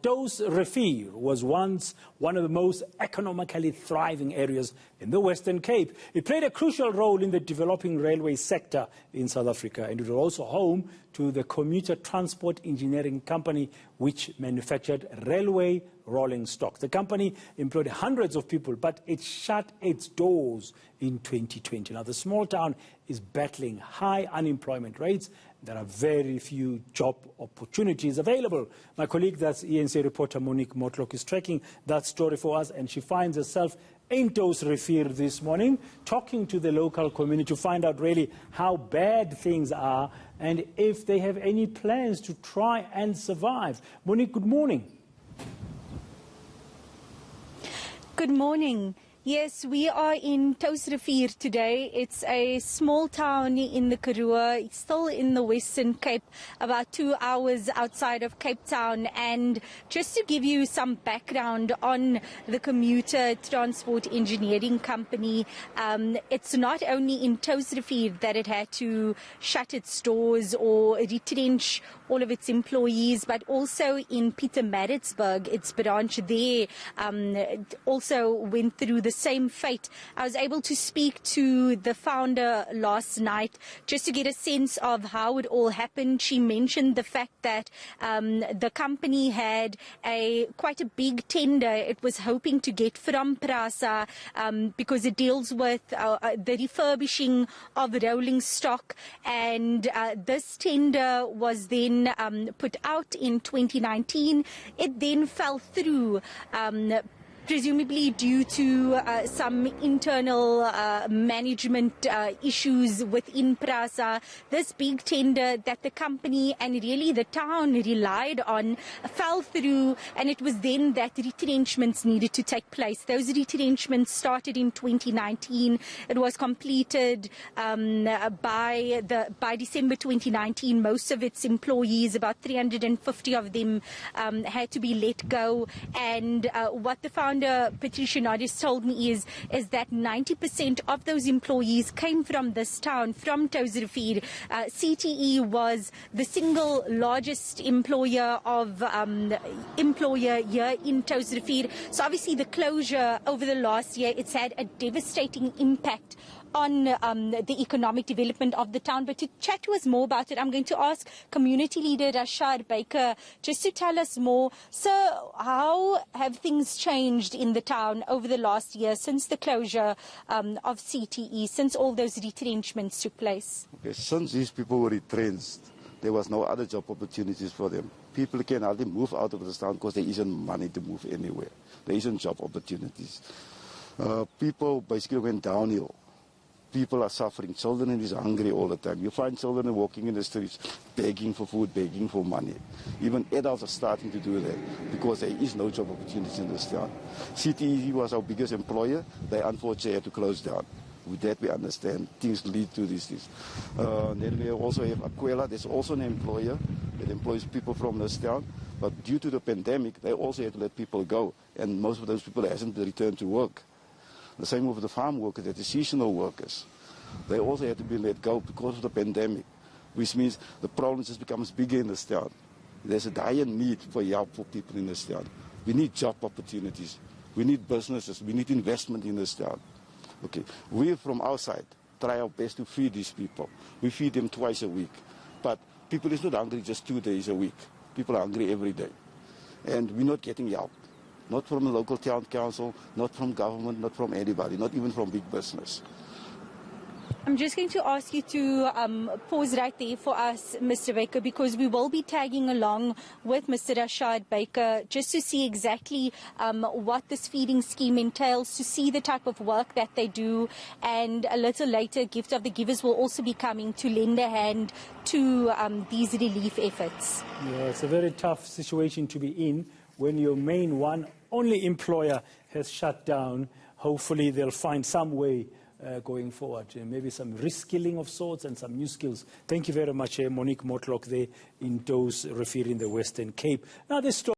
Touwsrivier was once one of the most economically thriving areas in the Western Cape. It played a crucial role in the developing railway sector in South Africa, and it was also home to the commuter transport engineering company which manufactured railway rolling stock. The company employed hundreds of people, but it shut its doors in 2020. Now, the small town is battling high unemployment rates. There are very few job opportunities available. My colleague, that's eNCA reporter Monique Mortlock, is tracking that story for us, and she finds herself in Touwsrivier this morning, talking to the local community to find out really how bad things are and if they have any plans to try and survive. Monique, good morning. Good morning. Yes, we are in Touwsrivier today. It's a small town in the Karoo, still in the Western Cape, about 2 hours outside of Cape Town. And just to give you some background on the commuter transport engineering company, it's not only in Touwsrivier that it had to shut its doors or retrench all of its employees, but also in Pietermaritzburg, its branch there, also went through the same fate. I was able to speak to the founder last night just to get a sense of how it all happened. She mentioned the fact that the company had quite a big tender it was hoping to get from PRASA because it deals with the refurbishing of rolling stock, and this tender was then put out in 2019. It then fell through, presumably due to some internal management issues within PRASA. This big tender that the company and really the town relied on fell through, and it was then that retrenchments needed to take place. Those retrenchments started in 2019. It was completed by December 2019. Most of its employees, about 350 of them, had to be let go. And what the founder Patricia Nodis told me is that 90% of those employees came from this town, from Touwsrivier. CTE was the single largest employer here in Touwsrivier. So obviously the closure over the last year, it's had a devastating impact on the economic development of the town. But to chat to us more about it, I'm going to ask community leader Rashad Baker just to tell us more. So how have things changed in the town over the last year since the closure of CTE, since all those retrenchments took place? Okay, since these people were retrenched, there was no other job opportunities for them. People can hardly move out of the town because there isn't money to move anywhere. There isn't job opportunities. People basically went downhill. People are suffering. Children is hungry all the time. You find children walking in the streets begging for food, begging for money. Even adults are starting to do that because there is no job opportunities in this town. CTE was our biggest employer. They unfortunately had to close down. With that we understand things lead to these things. Then we also have Aquila. There's also an employer that employs people from this town. But due to the pandemic, they also had to let people go. And most of those people hasn't returned to work. The same with the farm workers, the seasonal workers. They also had to be let go because of the pandemic, which means the problem just becomes bigger in this town. There's a dire need for help for people in this town. We need job opportunities. We need businesses. We need investment in this town. Okay, we from our side try our best to feed these people. We feed them twice a week. But people is not hungry just 2 days a week. People are hungry every day. And we're not getting help. Not from the local town council, not from government, not from anybody, not even from big business. I'm just going to ask you to pause right there for us, Mr. Baker, because we will be tagging along with Mr. Rashad Baker just to see exactly what this feeding scheme entails, to see the type of work that they do. And a little later, Gift of the Givers will also be coming to lend a hand to these relief efforts. Yeah, it's a very tough situation to be in when your main only employer has shut down. Hopefully they'll find some way going forward, maybe some reskilling of sorts and some new skills. Thank you very much, Monique Mortlock there in Touwsrivier in the Western Cape. Now this story